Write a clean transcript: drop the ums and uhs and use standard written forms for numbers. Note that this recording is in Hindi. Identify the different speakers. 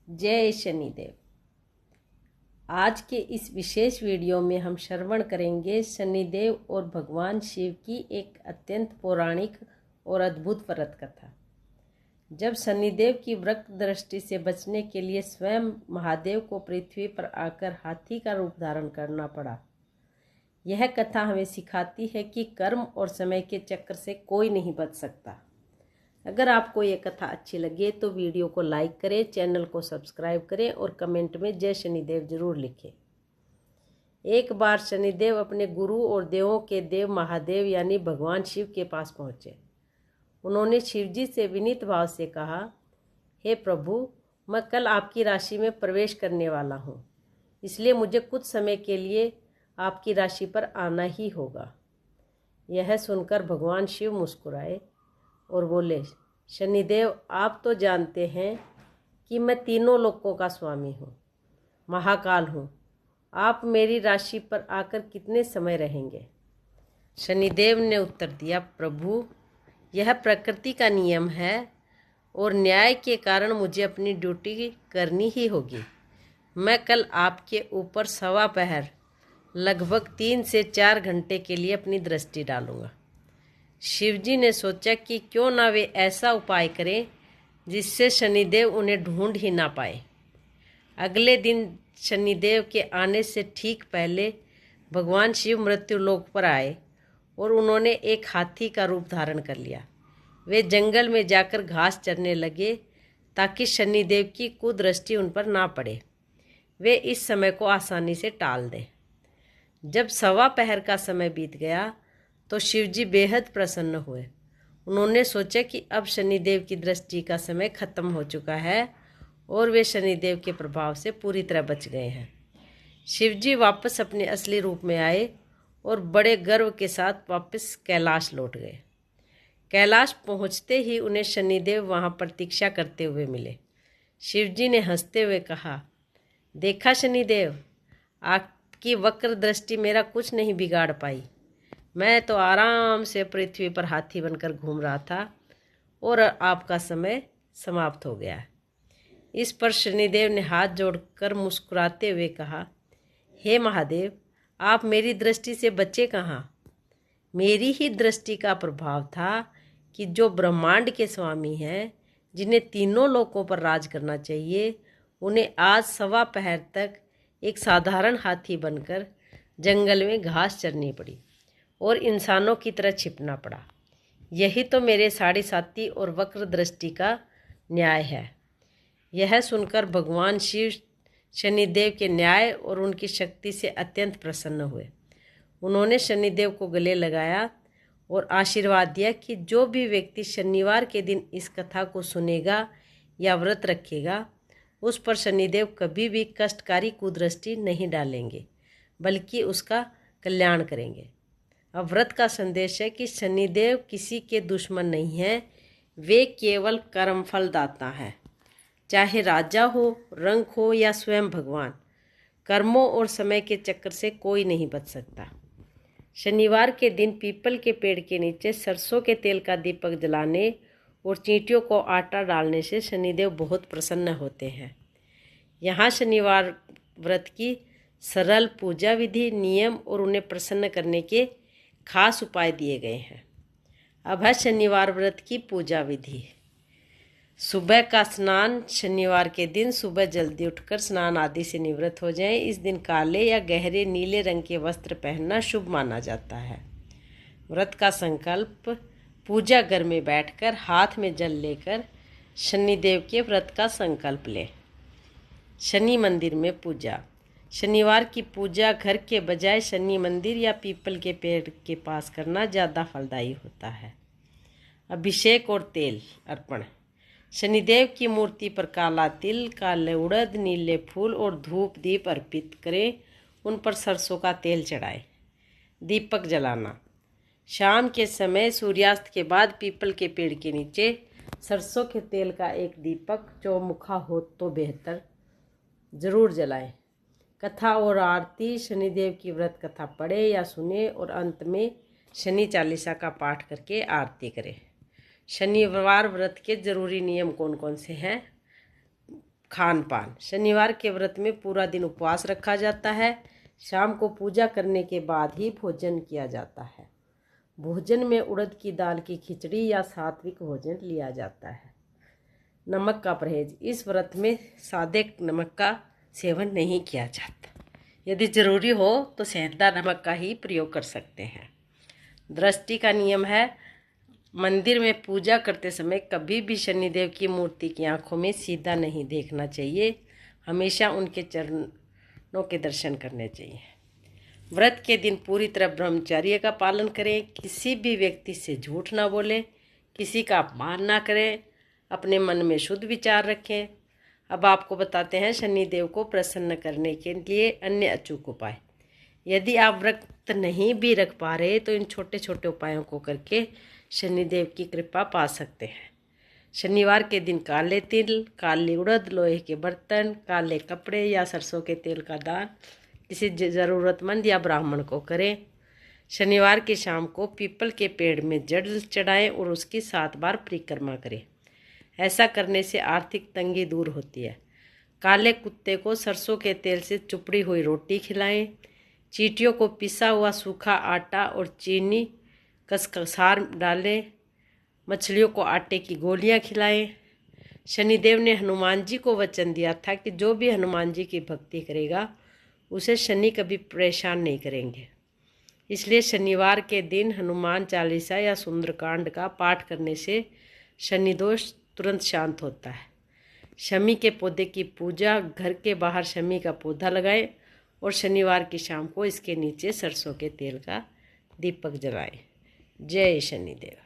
Speaker 1: जय शनिदेव। आज के इस विशेष वीडियो में हम श्रवण करेंगे शनिदेव और भगवान शिव की एक अत्यंत पौराणिक और अद्भुत व्रत कथा। जब शनिदेव की वक्र दृष्टि से बचने के लिए स्वयं महादेव को पृथ्वी पर आकर हाथी का रूप धारण करना पड़ा। यह कथा हमें सिखाती है कि कर्म और समय के चक्र से कोई नहीं बच सकता। अगर आपको ये कथा अच्छी लगे तो वीडियो को लाइक करें, चैनल को सब्सक्राइब करें और कमेंट में जय शनिदेव जरूर लिखें। एक बार शनिदेव अपने गुरु और देवों के देव महादेव यानी भगवान शिव के पास पहुँचे। उन्होंने शिवजी से विनीत भाव से कहा, हे प्रभु, मैं कल आपकी राशि में प्रवेश करने वाला हूँ, इसलिए मुझे कुछ समय के लिए आपकी राशि पर आना ही होगा। यह सुनकर भगवान शिव मुस्कुराए और बोले, शनिदेव, आप तो जानते हैं कि मैं तीनों लोकों का स्वामी हूँ, महाकाल हूँ। आप मेरी राशि पर आकर कितने समय रहेंगे? शनिदेव ने उत्तर दिया, प्रभु, यह प्रकृति का नियम है और न्याय के कारण मुझे अपनी ड्यूटी करनी ही होगी। मैं कल आपके ऊपर सवा पहर लगभग 3 से 4 घंटे के लिए अपनी दृष्टि डालूंगा। शिवजी ने सोचा कि क्यों ना वे ऐसा उपाय करें जिससे शनिदेव उन्हें ढूंढ ही ना पाए। अगले दिन शनिदेव के आने से ठीक पहले भगवान शिव मृत्युलोक पर आए और उन्होंने एक हाथी का रूप धारण कर लिया। वे जंगल में जाकर घास चरने लगे ताकि शनिदेव की कुदृष्टि उन पर ना पड़े, वे इस समय को आसानी से टाल दें। जब सवा पहर का समय बीत गया तो शिवजी बेहद प्रसन्न हुए। उन्होंने सोचा कि अब शनिदेव की दृष्टि का समय खत्म हो चुका है और वे शनिदेव के प्रभाव से पूरी तरह बच गए हैं। शिवजी वापस अपने असली रूप में आए और बड़े गर्व के साथ वापस कैलाश लौट गए। कैलाश पहुंचते ही उन्हें शनिदेव वहां प्रतीक्षा करते हुए मिले। शिवजी ने हंसते हुए कहा, देखा शनिदेव, आपकी वक्र दृष्टि मेरा कुछ नहीं बिगाड़ पाई। मैं तो आराम से पृथ्वी पर हाथी बनकर घूम रहा था और आपका समय समाप्त हो गया। इस पर शनिदेव ने हाथ जोड़कर मुस्कुराते हुए कहा, हे महादेव, आप मेरी दृष्टि से बचे कहाँ? मेरी ही दृष्टि का प्रभाव था कि जो ब्रह्मांड के स्वामी हैं, जिन्हें तीनों लोकों पर राज करना चाहिए, उन्हें आज सवा पहर तक एक साधारण हाथी बनकर जंगल में घास चरनी पड़ी और इंसानों की तरह छिपना पड़ा। यही तो मेरे साढ़े साथी और वक्र दृष्टि का न्याय है। यह सुनकर भगवान शिव शनिदेव के न्याय और उनकी शक्ति से अत्यंत प्रसन्न हुए। उन्होंने शनिदेव को गले लगाया और आशीर्वाद दिया कि जो भी व्यक्ति शनिवार के दिन इस कथा को सुनेगा या व्रत रखेगा, उस पर शनिदेव कभी भी कष्टकारी कुदृष्टि नहीं डालेंगे, बल्कि उसका कल्याण करेंगे। अब व्रत का संदेश है कि शनिदेव किसी के दुश्मन नहीं हैं, वे केवल कर्मफल दाता है। चाहे राजा हो, रंक हो या स्वयं भगवान, कर्मों और समय के चक्कर से कोई नहीं बच सकता। शनिवार के दिन पीपल के पेड़ के नीचे सरसों के तेल का दीपक जलाने और चींटियों को आटा डालने से शनिदेव बहुत प्रसन्न होते हैं। यहाँ शनिवार व्रत की सरल पूजा विधि, नियम और उन्हें प्रसन्न करने के खास उपाय दिए गए हैं। अब है शनिवार व्रत की पूजा विधि। सुबह का स्नान। शनिवार के दिन सुबह जल्दी उठकर स्नान आदि से निवृत्त हो जाएं। इस दिन काले या गहरे नीले रंग के वस्त्र पहनना शुभ माना जाता है। व्रत का संकल्प। पूजा घर में बैठकर हाथ में जल लेकर शनिदेव के व्रत का संकल्प लें। शनि मंदिर में पूजा। शनिवार की पूजा घर के बजाय शनि मंदिर या पीपल के पेड़ के पास करना ज़्यादा फलदायी होता है। अभिषेक और तेल अर्पण। शनिदेव की मूर्ति पर काला तिल, काले उड़द, नीले फूल और धूप दीप अर्पित करें। उन पर सरसों का तेल चढ़ाएं। दीपक जलाना। शाम के समय सूर्यास्त के बाद पीपल के पेड़ के नीचे सरसों के तेल का एक दीपक चौमुखा हो तो बेहतर, ज़रूर जलाएं। कथा और आरती। शनिदेव की व्रत कथा पढ़े या सुने और अंत में शनि चालीसा का पाठ करके आरती करें। शनिवार व्रत के जरूरी नियम कौन कौन से हैं? खान पान। शनिवार के व्रत में पूरा दिन उपवास रखा जाता है। शाम को पूजा करने के बाद ही भोजन किया जाता है। भोजन में उड़द की दाल की खिचड़ी या सात्विक भोजन लिया जाता है। नमक का परहेज। इस व्रत में सादे नमक का सेवन नहीं किया जाता। यदि जरूरी हो तो सेंधा नमक का ही प्रयोग कर सकते हैं। दृष्टि का नियम है, मंदिर में पूजा करते समय कभी भी शनिदेव की मूर्ति की आंखों में सीधा नहीं देखना चाहिए। हमेशा उनके चरणों के दर्शन करने चाहिए। व्रत के दिन पूरी तरह ब्रह्मचर्य का पालन करें। किसी भी व्यक्ति से झूठ ना बोलें, किसी का अपमान ना करें, अपने मन में शुद्ध विचार रखें। अब आपको बताते हैं शनिदेव को प्रसन्न करने के लिए अन्य अचूक उपाय। यदि आप व्रत नहीं भी रख पा रहे तो इन छोटे छोटे उपायों को करके शनिदेव की कृपा पा सकते हैं। शनिवार के दिन काले तिल, काली उड़द, लोहे के बर्तन, काले कपड़े या सरसों के तेल का दान किसी ज़रूरतमंद या ब्राह्मण को करें। शनिवार की शाम को पीपल के पेड़ में जल चढ़ाएं और उसकी 7 बार परिक्रमा करें। ऐसा करने से आर्थिक तंगी दूर होती है। काले कुत्ते को सरसों के तेल से चुपड़ी हुई रोटी खिलाएं। चींटियों को पिसा हुआ सूखा आटा और चीनी कसकसार डालें। मछलियों को आटे की गोलियां खिलाएं। शनिदेव ने हनुमान जी को वचन दिया था कि जो भी हनुमान जी की भक्ति करेगा उसे शनि कभी परेशान नहीं करेंगे। इसलिए शनिवार के दिन हनुमान चालीसा या सुंदरकांड का पाठ करने से शनि दोष तुरंत शांत होता है। शमी के पौधे की पूजा। घर के बाहर शमी का पौधा लगाएं और शनिवार की शाम को इसके नीचे सरसों के तेल का दीपक जलाएं। जय शनिदेव।